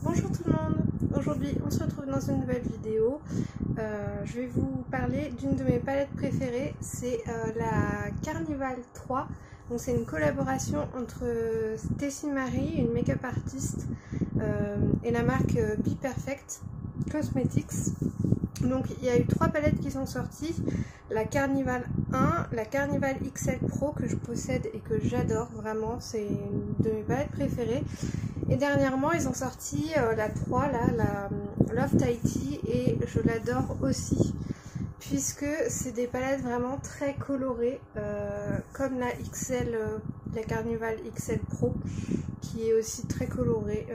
Bonjour tout le monde, aujourd'hui on se retrouve dans une nouvelle vidéo. Je vais vous parler d'une de mes palettes préférées, c'est la Carnival 3. Donc c'est une collaboration entre Stacy Marie, une make-up artiste, et la marque Be Perfect Cosmetics. Donc il y a eu 3 palettes qui sont sorties, la Carnival 1, la Carnival XL Pro que je possède et que j'adore vraiment, c'est une de mes palettes préférées. Et dernièrement ils ont sorti la 3, là, la Love Tighty, et je l'adore aussi puisque c'est des palettes vraiment très colorées comme la XL, la Carnival XL Pro qui est aussi très colorée.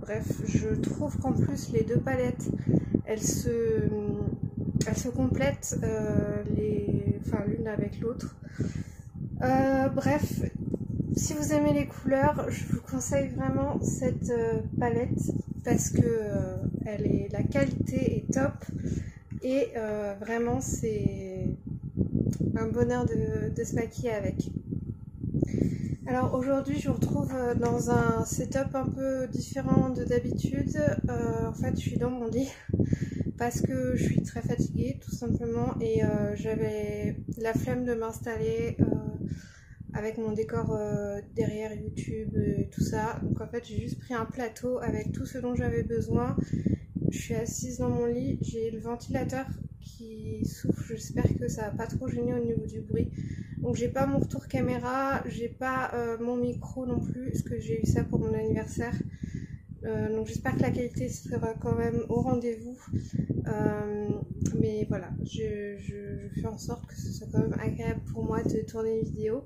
Bref, je trouve qu'en plus les deux palettes elles se complètent l'une avec l'autre. Bref, si vous aimez les couleurs, je vous conseille vraiment cette palette parce que la qualité est top et vraiment c'est un bonheur de se maquiller avec. Alors aujourd'hui je vous retrouve dans un setup un peu différent de d'habitude. En fait je suis dans mon lit parce que je suis très fatiguée tout simplement et j'avais la flemme de m'installer avec mon décor derrière YouTube et tout ça. Donc en fait j'ai juste pris un plateau avec tout ce dont j'avais besoin. Je suis assise dans mon lit, j'ai le ventilateur qui souffle, j'espère que ça va pas trop gêner au niveau du bruit. Donc j'ai pas mon retour caméra, j'ai pas mon micro non plus, parce que j'ai eu ça pour mon anniversaire. Donc j'espère que la qualité sera quand même au rendez-vous. Mais voilà, je fais en sorte que ce soit quand même agréable pour moi de tourner une vidéo.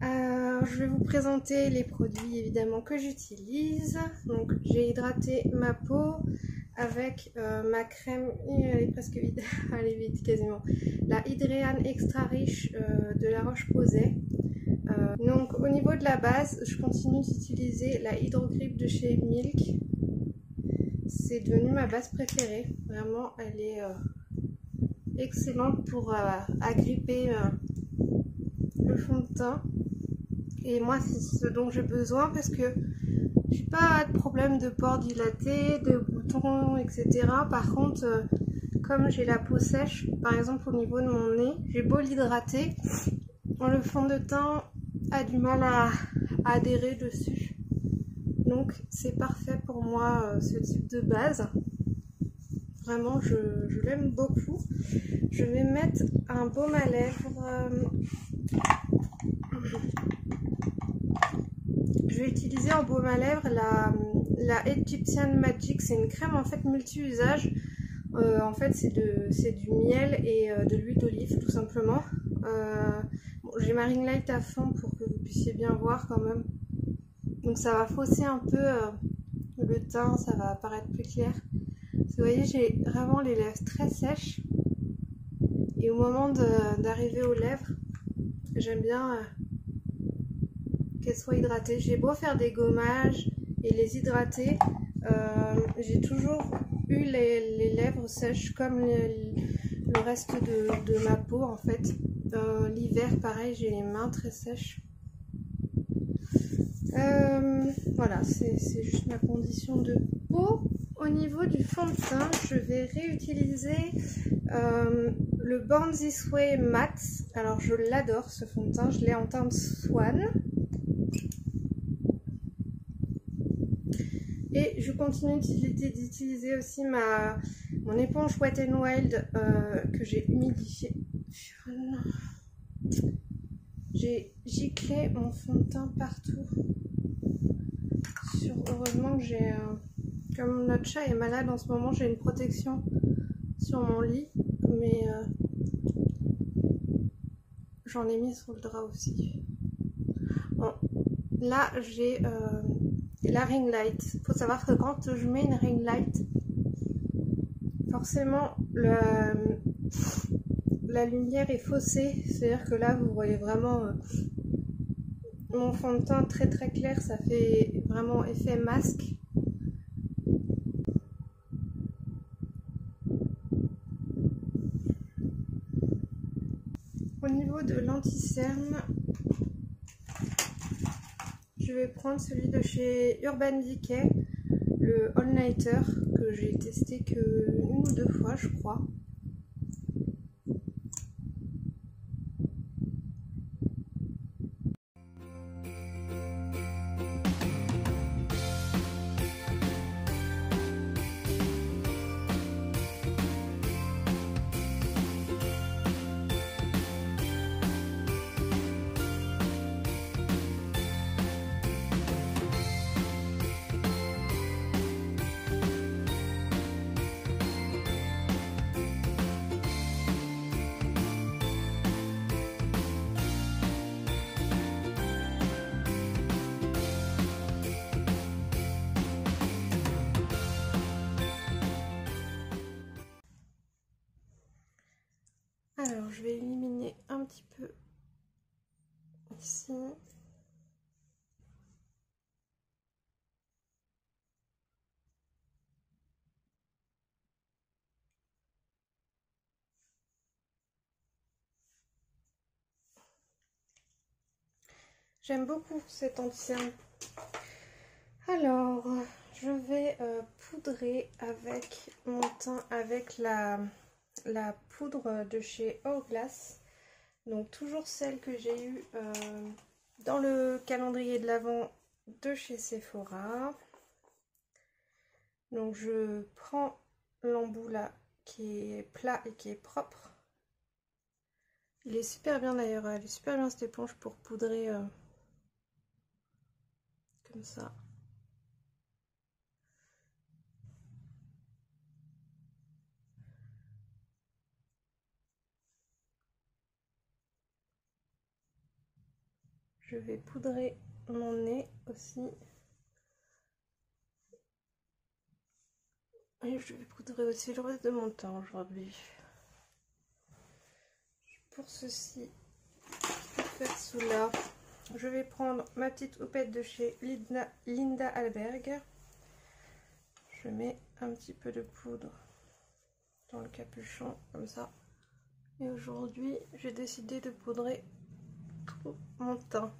Je vais vous présenter les produits évidemment que j'utilise. Donc j'ai hydraté ma peau avec ma crème, elle est presque vide, elle est vide quasiment, la Hydréane Extra Riche de La Roche-Posay. Donc au niveau de la base, je continue d'utiliser la Hydro Grip de chez Milk. C'est devenu ma base préférée, vraiment elle est excellente pour agripper le fond de teint. Et moi c'est ce dont j'ai besoin parce que j'ai pas de problème de pores dilatés, de boutons, etc. Par contre, comme j'ai la peau sèche, par exemple au niveau de mon nez, j'ai beau l'hydrater, le fond de teint a du mal à adhérer dessus. Donc c'est parfait pour moi ce type de base. Vraiment je l'aime beaucoup. Je vais mettre un baume à lèvres. Je vais utiliser en baume à lèvres la Egyptian Magic. C'est une crème en fait multi-usage. En fait c'est du miel et de l'huile d'olive tout simplement. Bon, j'ai ma ring light à fond pour que vous puissiez bien voir quand même. Donc ça va fausser un peu le teint, ça va apparaître plus clair. Vous voyez, j'ai vraiment les lèvres très sèches. Et au moment d'arriver aux lèvres, j'aime bien qu'elles soient hydratées. J'ai beau faire des gommages et les hydrater, j'ai toujours eu les lèvres sèches comme le reste de ma peau en fait. L'hiver pareil, j'ai les mains très sèches. Voilà, c'est juste ma condition de peau. Au niveau du fond de teint, je vais réutiliser le Born This Way Matte. Alors je l'adore ce fond de teint, je l'ai en teinte Swan. Et je continue d'utiliser aussi mon éponge Wet n Wild que j'ai humidifiée. J'ai giclé mon fond de teint partout. Heureusement que j'ai... comme notre chat est malade en ce moment, j'ai une protection sur mon lit. Mais j'en ai mis sur le drap aussi. Bon, là j'ai la ring light. Il faut savoir que quand je mets une ring light, forcément la lumière est faussée. C'est-à-dire que là vous voyez vraiment mon fond de teint très très clair, ça fait vraiment effet masque. Au niveau de l'anti-cerne, je vais prendre celui de chez Urban Decay. le All Nighter que j'ai testé que 1 ou 2 fois je crois. Alors je vais éliminer un petit peu ici. J'aime beaucoup cet anti-cerne. Alors, je vais poudrer avec mon teint avec la poudre de chez Hourglass. Donc toujours celle que j'ai eue dans le calendrier de l'Avent de chez Sephora. Donc je prends l'embout là qui est plat et qui est propre. Il est super bien d'ailleurs, elle est super bien cette éponge pour poudrer comme ça. Je vais poudrer mon nez aussi. Et je vais poudrer aussi le reste de mon teint aujourd'hui. Pour ceci, pour faire cela, je vais prendre ma petite houppette de chez Linda Alberg. Je mets un petit peu de poudre dans le capuchon, comme ça. Et aujourd'hui, j'ai décidé de poudrer tout mon teint.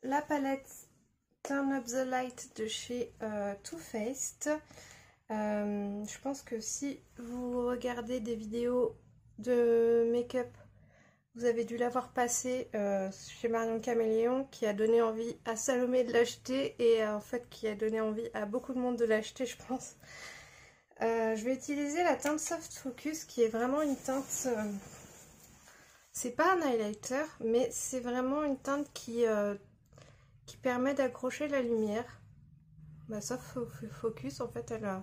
La palette Turn Up the Light de chez Too Faced. Je pense que si vous regardez des vidéos de make-up, vous avez dû l'avoir passé chez Marion Caméléon, qui a donné envie à Salomé de l'acheter et en fait qui a donné envie à beaucoup de monde de l'acheter, je pense. Je vais utiliser la teinte Soft Focus qui est vraiment une teinte... c'est pas un highlighter, mais c'est vraiment une teinte qui permet d'accrocher la lumière. Bah, Soft Focus, en fait, elle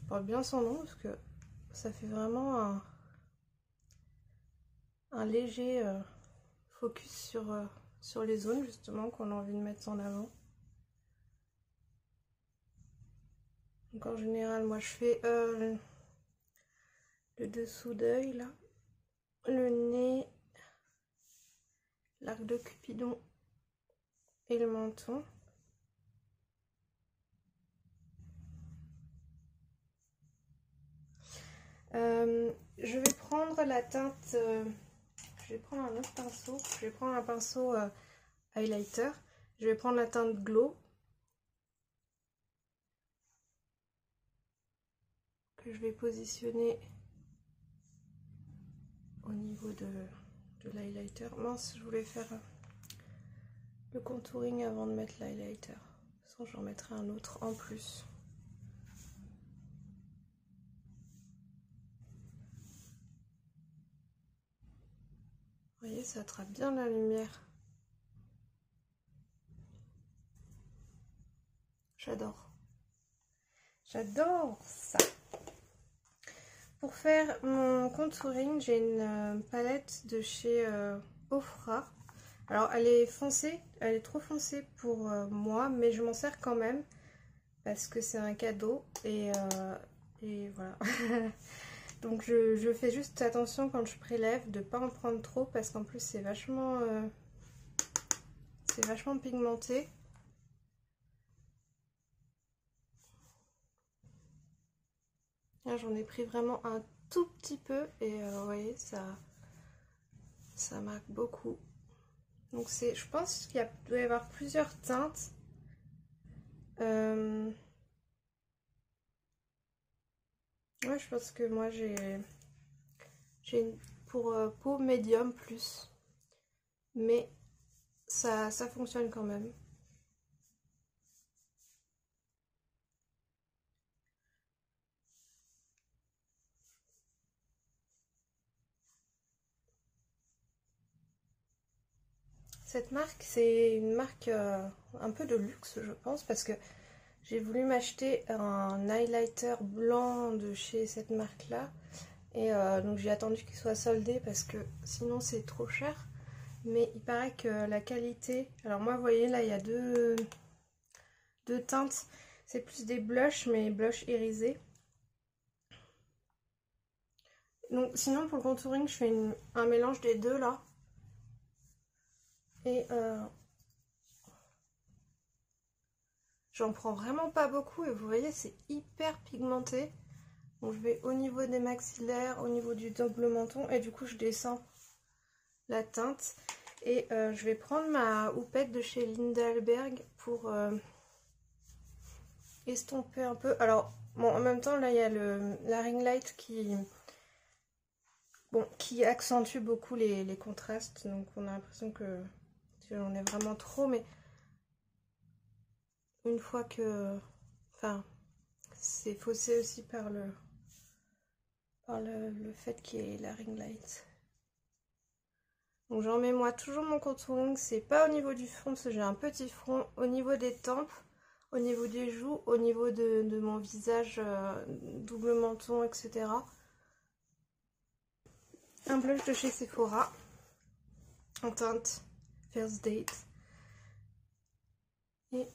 porte bien son nom parce que ça fait vraiment un léger focus sur les zones justement qu'on a envie de mettre en avant. Donc en général, moi je fais le dessous d'œil là, le nez, l'arc de Cupidon et le menton. Je vais prendre la teinte, je vais prendre un autre pinceau, je vais prendre un pinceau highlighter, je vais prendre la teinte Glow que je vais positionner au niveau de l'highlighter. Mince, je voulais faire le contouring avant de mettre l'highlighter. De toute façon, j'en mettrai un autre en plus. Vous voyez, ça attrape bien la lumière. J'adore. J'adore ça. Pour faire mon contouring, j'ai une palette de chez Ofra. Alors elle est foncée, elle est trop foncée pour moi, mais je m'en sers quand même parce que c'est un cadeau et voilà. Donc je fais juste attention quand je prélève de ne pas en prendre trop parce qu'en plus c'est vachement pigmenté. Là j'en ai pris vraiment un tout petit peu et vous voyez ça marque beaucoup. Donc je pense qu'il doit y avoir plusieurs teintes. Ouais, je pense que moi j'ai une pour peau médium plus, mais ça fonctionne quand même. Cette marque, c'est une marque un peu de luxe, je pense, parce que j'ai voulu m'acheter un highlighter blanc de chez cette marque-là. Et donc j'ai attendu qu'il soit soldé parce que sinon c'est trop cher. Mais il paraît que la qualité... Alors moi, vous voyez, là, il y a deux teintes. C'est plus des blushs, mais blushs irisés. Donc sinon, pour le contouring, je fais un mélange des deux, là. Et j'en prends vraiment pas beaucoup. Et vous voyez, c'est hyper pigmenté. Donc je vais au niveau des maxillaires, au niveau du double menton. Et du coup, je descends la teinte. Et je vais prendre ma houppette de chez Lindalberg pour estomper un peu. Alors, bon, en même temps, là, il y a la ring light qui accentue beaucoup les contrastes. Donc, on a l'impression que j'en ai vraiment trop. Mais une fois que... Enfin, c'est faussé aussi par le fait qu'il y ait la ring light. Donc j'en mets moi toujours mon contouring, c'est pas au niveau du front parce que j'ai un petit front, au niveau des tempes, au niveau des joues, au niveau de mon visage, double menton, etc. Un blush de chez Sephora en teinte First Date. Et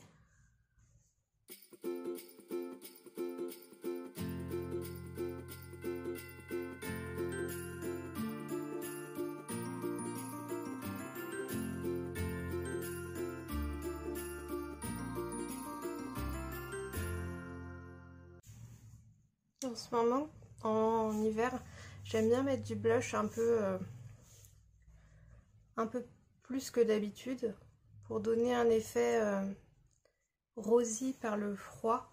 en ce moment, en hiver, j'aime bien mettre du blush un peu plus que d'habitude pour donner un effet rosy par le froid.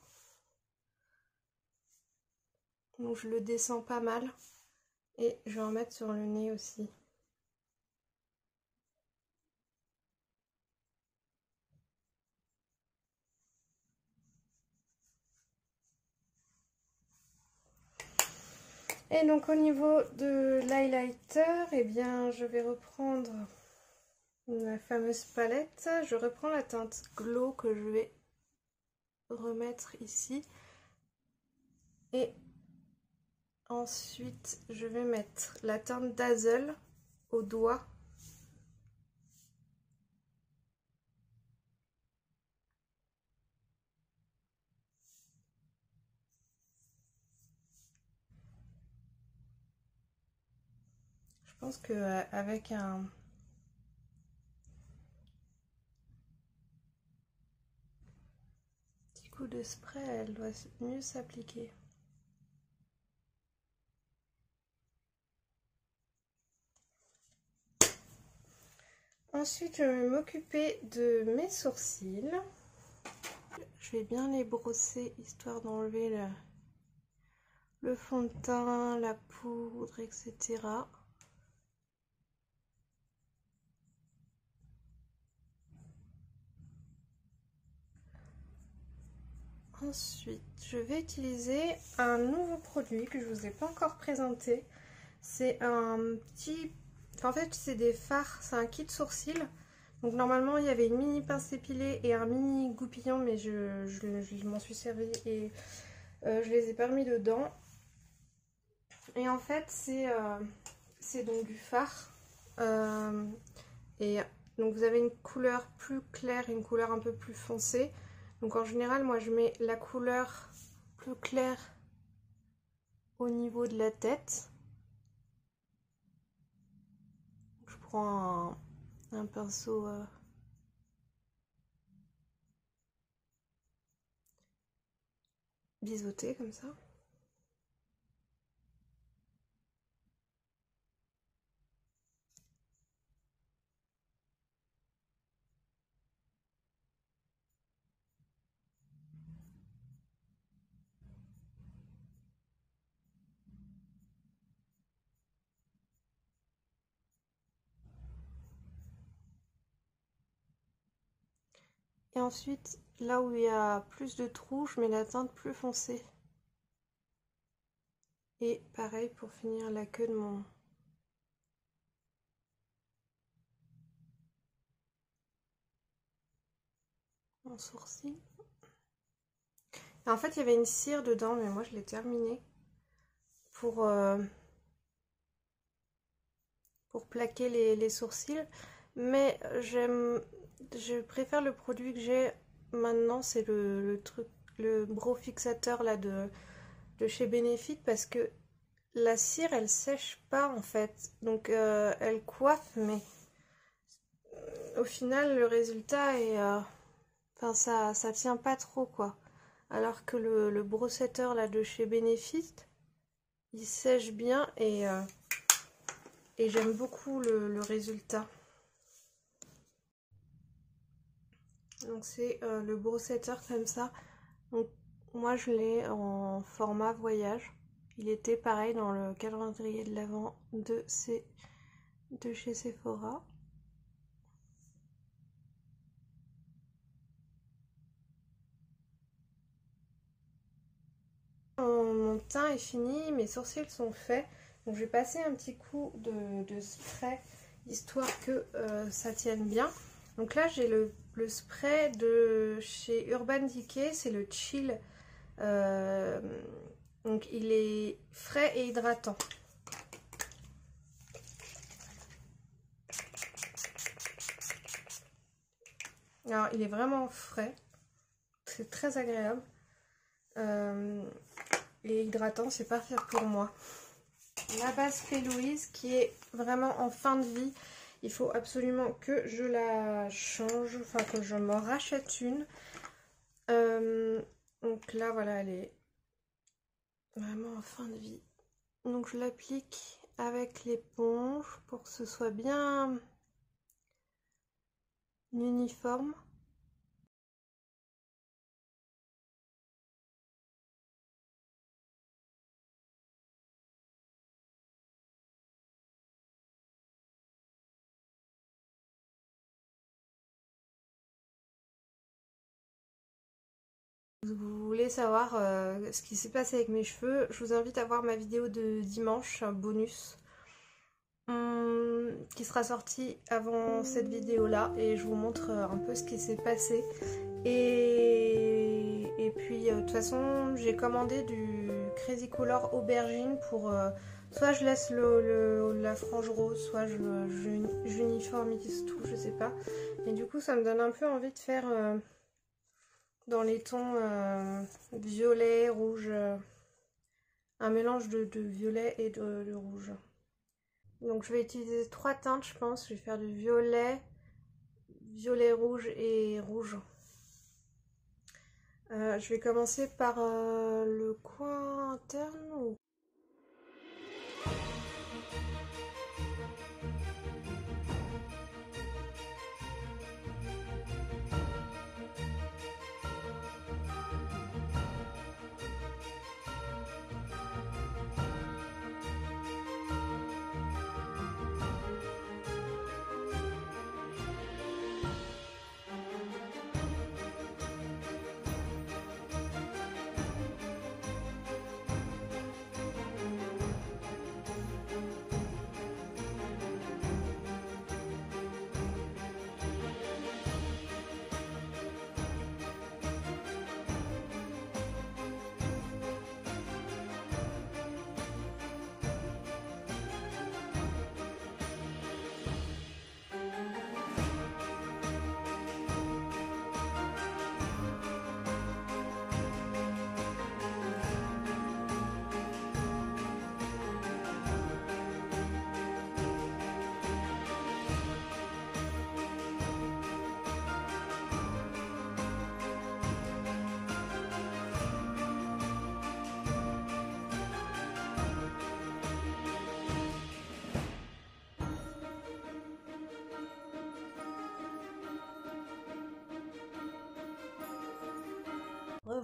Donc je le descends pas mal et je vais en mettre sur le nez aussi. Et donc au niveau de l'highlighter, eh bien je vais reprendre la fameuse palette. Je reprends la teinte Glow que je vais remettre ici. Et ensuite je vais mettre la teinte Dazzle au doigt. Je pense qu'avec un petit coup de spray, elle doit mieux s'appliquer. Ensuite, je vais m'occuper de mes sourcils. Je vais bien les brosser histoire d'enlever le fond de teint, la poudre, etc. Ensuite, je vais utiliser un nouveau produit que je ne vous ai pas encore présenté. C'est un petit... En fait, c'est des fards, c'est un kit sourcils. Donc normalement, il y avait une mini pince épilée et un mini goupillon, mais je m'en suis servi et Je les ai pas mis dedans. Et en fait, c'est donc du fard. Et donc vous avez une couleur plus claire et une couleur un peu plus foncée. Donc en général, moi je mets la couleur plus claire au niveau de la tête. Je prends un pinceau biseauté comme ça. Et ensuite, là où il y a plus de trous, je mets la teinte plus foncée. Et pareil pour finir la queue de mon sourcil. Et en fait, il y avait une cire dedans, mais moi je l'ai terminée pour plaquer les sourcils. Mais je préfère le produit que j'ai maintenant, c'est le brow fixateur là de chez Benefit, parce que la cire elle sèche pas en fait, donc elle coiffe, mais au final le résultat est enfin ça tient pas trop quoi, alors que le brow setter là de chez Benefit il sèche bien et j'aime beaucoup le résultat. Donc c'est le brow setter comme ça. Donc moi je l'ai en format voyage. Il était pareil dans le calendrier de l'Avent de chez Sephora. Mon teint est fini, mes sourcils sont faits. Donc je vais passer un petit coup de spray histoire que ça tienne bien. Donc là j'ai le spray de chez Urban Decay, c'est le Chill. Donc il est frais et hydratant. Alors il est vraiment frais, c'est très agréable. Et hydratant, c'est parfait pour moi. La base Fée Louise qui est vraiment en fin de vie. Il faut absolument que je la change, enfin que je m'en rachète une. Donc là voilà, elle est vraiment en fin de vie. Donc je l'applique avec l'éponge pour que ce soit bien uniforme. Vous voulez savoir ce qui s'est passé avec mes cheveux, je vous invite à voir ma vidéo de dimanche, un bonus, qui sera sortie avant cette vidéo là, et je vous montre un peu ce qui s'est passé. Et puis de toute façon j'ai commandé du Crazy Color aubergine pour soit je laisse la frange rose, soit j'uniformise tout, je sais pas. Et du coup ça me donne un peu envie de faire dans les tons violet, rouge, un mélange de violet et de rouge. Donc je vais utiliser 3 teintes je pense, je vais faire du violet, violet rouge et rouge. Je vais commencer par le coin interne.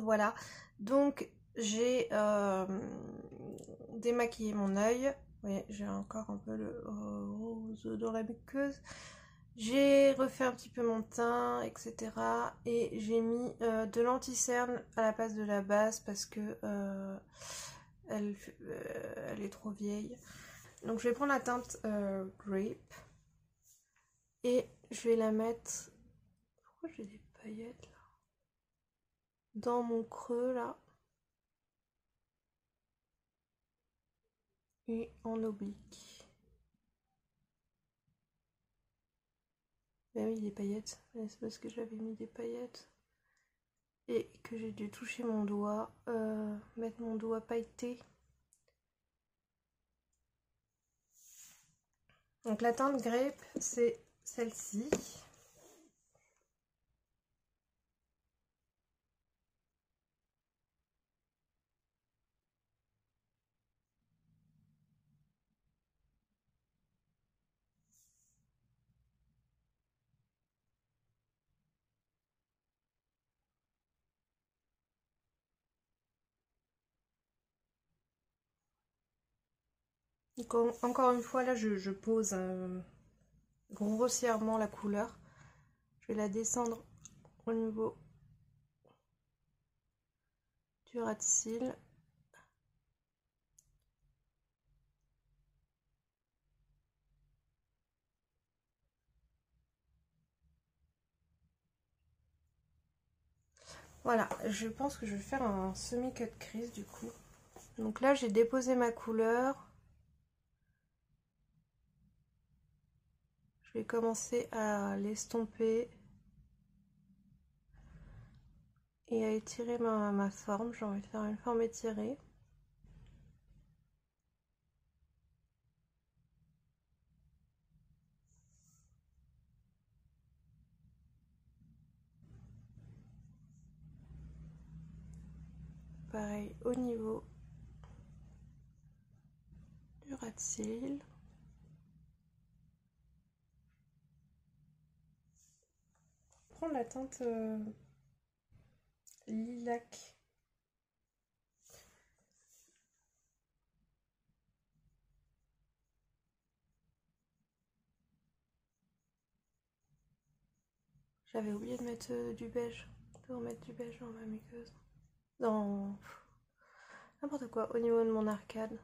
voilà. Donc j'ai démaquillé mon œil. Oui, j'ai encore un peu le rose dans la muqueuse. J'ai refait un petit peu mon teint, etc. Et j'ai mis de l'anti-cerne à la place de la base parce que elle est trop vieille. Donc je vais prendre la teinte Grape et je vais la mettre. Pourquoi j'ai des paillettes là? Dans mon creux là et en oblique. J'ai mis des paillettes, c'est parce que j'avais mis des paillettes et que j'ai dû toucher mon doigt, mettre mon doigt pailleté. Donc la teinte Grape, c'est celle-ci. Donc, encore une fois, là, je pose grossièrement la couleur. Je vais la descendre au niveau du ras de cils. Voilà, je pense que je vais faire un semi-cut crease du coup. Donc là, j'ai déposé ma couleur. Je vais commencer à l'estomper et à étirer ma forme. J'ai envie de faire une forme étirée. Pareil au niveau du ras de cils. Prendre la teinte lilac. J'avais oublié de mettre du beige, de remettre du beige dans ma muqueuse. Dans n'importe quoi, au niveau de mon arcade.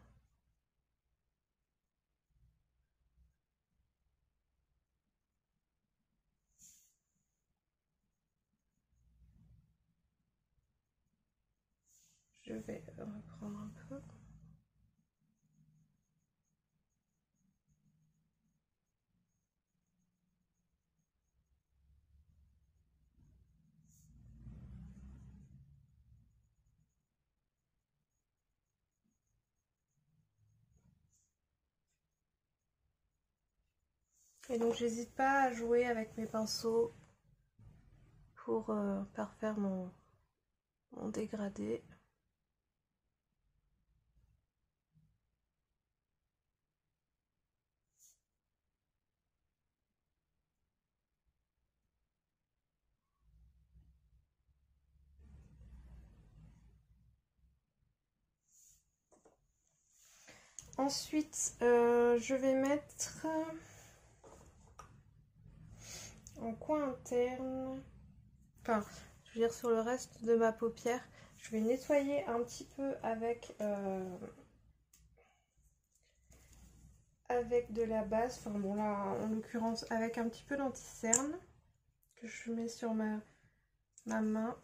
Je vais reprendre un peu. Et donc j'hésite pas à jouer avec mes pinceaux pour parfaire mon dégradé. Ensuite, je vais mettre en coin interne, enfin, je veux dire sur le reste de ma paupière, je vais nettoyer un petit peu avec de la base, enfin bon là en l'occurrence avec un petit peu d'anti-cerne que je mets sur ma main.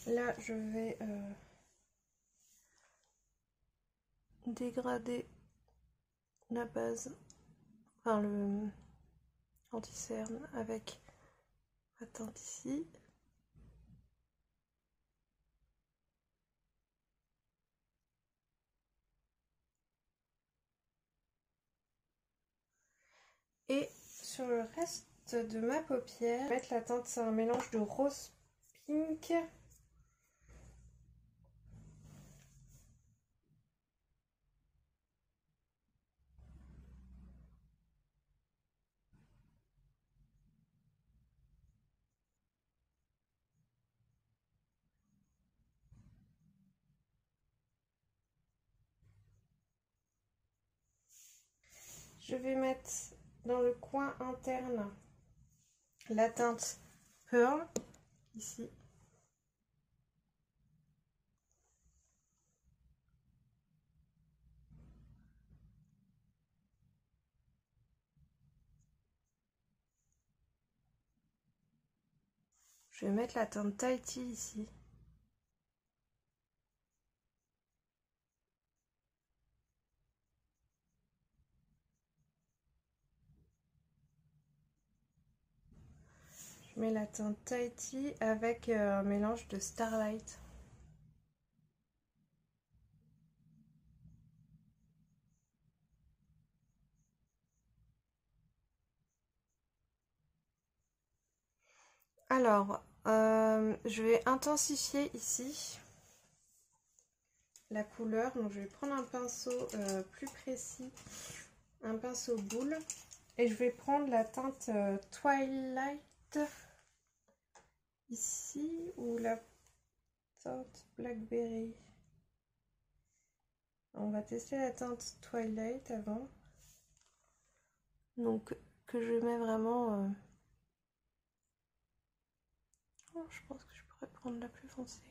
Là je vais dégrader la base, enfin le anti-cerne avec ma teinte ici. Et sur le reste de ma paupière, je vais mettre la teinte, c'est un mélange de rose pink. Je vais mettre dans le coin interne la teinte Pearl, ici. Je vais mettre la teinte Tahiti ici. Je mets la teinte Tahiti avec un mélange de Starlight. Alors, je vais intensifier ici la couleur. Donc, je vais prendre un pinceau plus précis, un pinceau boule. Et je vais prendre la teinte Twilight ici ou la teinte Blackberry. On va tester la teinte Twilight avant. Donc, que je mets vraiment... Oh, je pense que je pourrais prendre la plus foncée.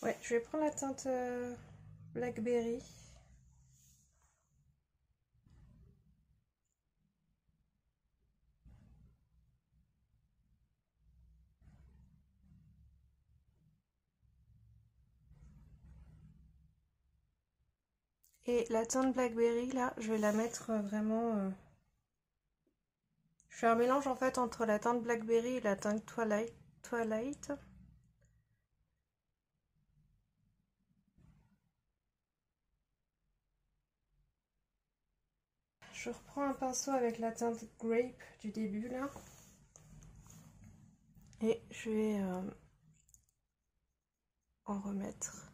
Ouais, je vais prendre la teinte Blackberry. Et la teinte Blackberry, là, je vais la mettre vraiment... Je fais un mélange en fait entre la teinte Blackberry et la teinte Twilight. Je reprends un pinceau avec la teinte Grape du début là. Et je vais en remettre.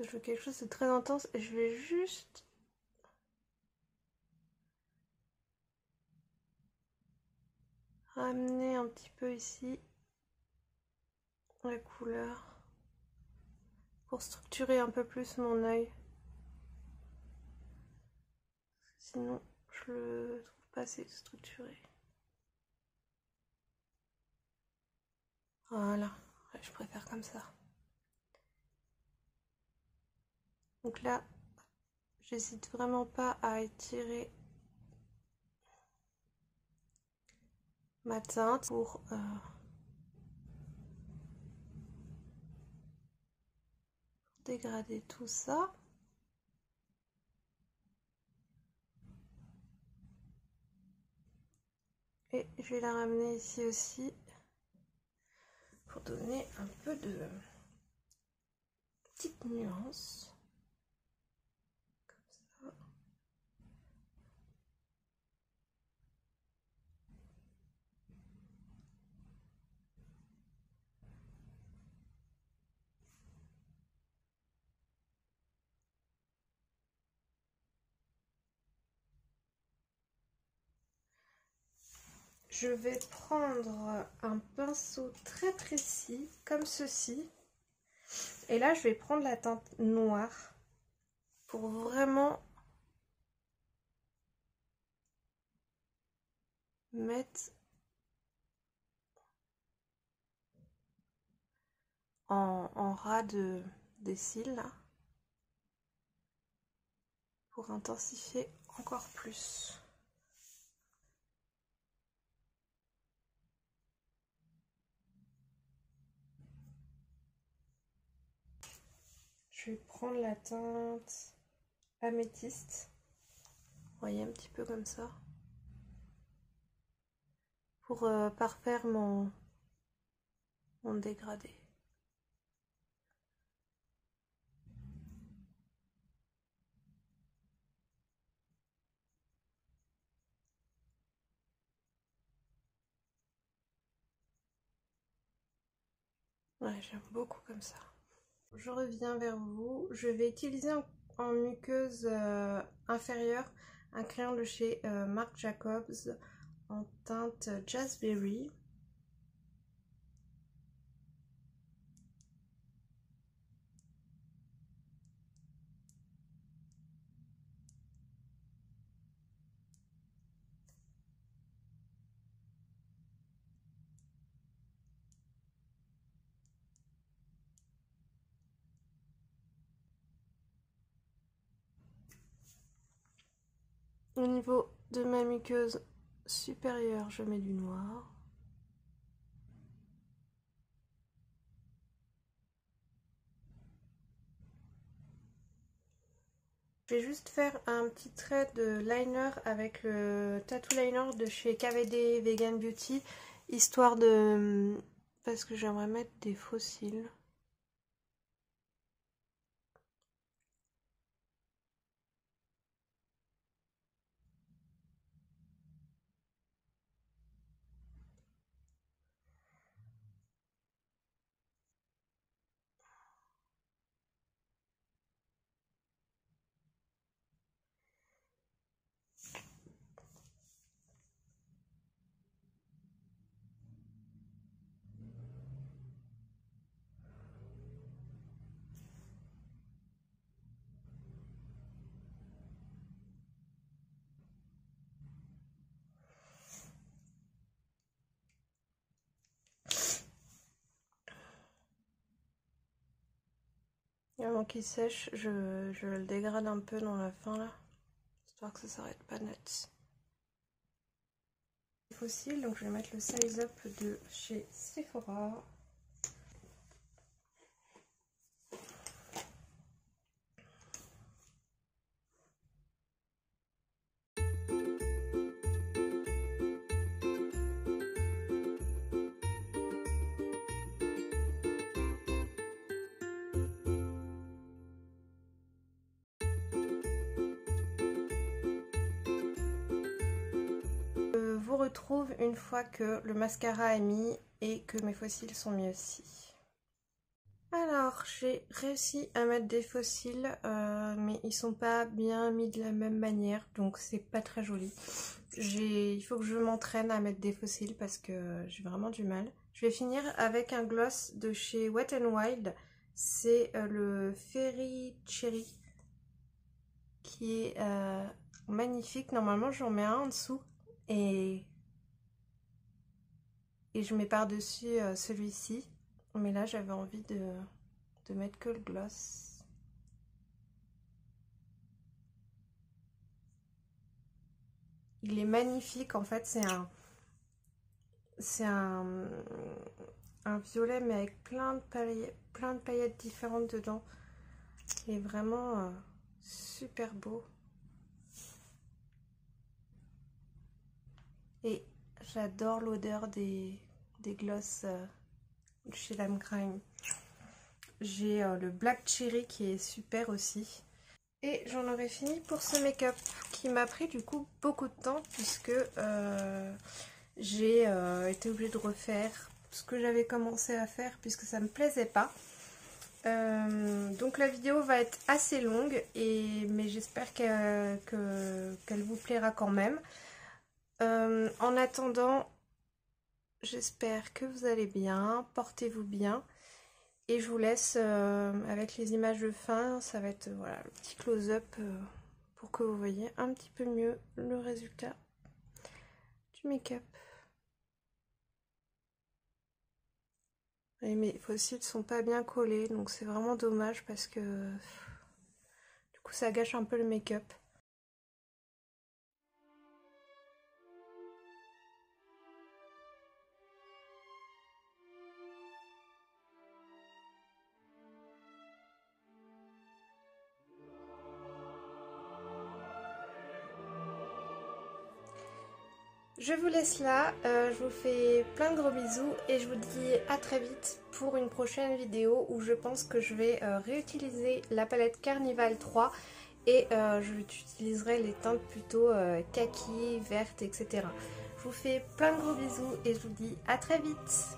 Je veux quelque chose de très intense et je vais juste ramener un petit peu ici la couleur pour structurer un peu plus mon œil. Sinon, je le trouve pas assez structuré. Voilà, ouais, je préfère comme ça. Donc là, j'hésite vraiment pas à étirer ma teinte pour dégrader tout ça. Et je vais la ramener ici aussi pour donner un peu de petite nuance. Comme ça. Je vais prendre un pinceau très précis, comme ceci. Et là, je vais prendre la teinte noire pour vraiment mettre en ras des cils, là, pour intensifier encore plus. Je vais prendre la teinte améthyste. Vous voyez, un petit peu comme ça. Pour parfaire mon dégradé. Ouais, j'aime beaucoup comme ça. Je reviens vers vous. Je vais utiliser en muqueuse inférieure un crayon de chez Marc Jacobs en teinte Jazzberry. Au niveau de ma muqueuse supérieure, je mets du noir. Je vais juste faire un petit trait de liner avec le tattoo liner de chez KVD Vegan Beauty, histoire de... parce que j'aimerais mettre des faux cils. Et avant qu'il sèche, je le dégrade un peu dans la fin là, histoire que ça s'arrête pas net. Fossile, donc je vais mettre le Size Up de chez Sephora. Je vous retrouve une fois que le mascara est mis et que mes faux cils sont mis aussi. Alors, j'ai réussi à mettre des faux cils, mais ils sont pas bien mis de la même manière, donc c'est pas très joli. Il faut que je m'entraîne à mettre des faux cils parce que j'ai vraiment du mal. Je vais finir avec un gloss de chez Wet n Wild, c'est le Fairy Cherry, qui est magnifique. Normalement, j'en mets un en dessous et je mets par-dessus celui-ci. Mais là, j'avais envie de mettre que le gloss. Il est magnifique. En fait, c'est un violet, mais avec plein de paillettes différentes dedans. Il est vraiment super beau. Et j'adore l'odeur des gloss chez Lime Crime. J'ai le Black Cherry qui est super aussi. Et j'en aurais fini pour ce make-up qui m'a pris du coup beaucoup de temps puisque j'ai été obligée de refaire ce que j'avais commencé à faire puisque ça me plaisait pas. Donc la vidéo va être assez longue mais j'espère qu'elle vous plaira quand même. En attendant, j'espère que vous allez bien, portez-vous bien. Et je vous laisse avec les images de fin, ça va être voilà, le petit close-up pour que vous voyez un petit peu mieux le résultat du make-up. Et mes faux cils sont pas bien collés, donc c'est vraiment dommage parce que du coup ça gâche un peu le make-up. Je vous laisse là, je vous fais plein de gros bisous et je vous dis à très vite pour une prochaine vidéo où je pense que je vais réutiliser la palette Carnival 3 et j'utiliserai les teintes plutôt kaki, vertes, etc. Je vous fais plein de gros bisous et je vous dis à très vite.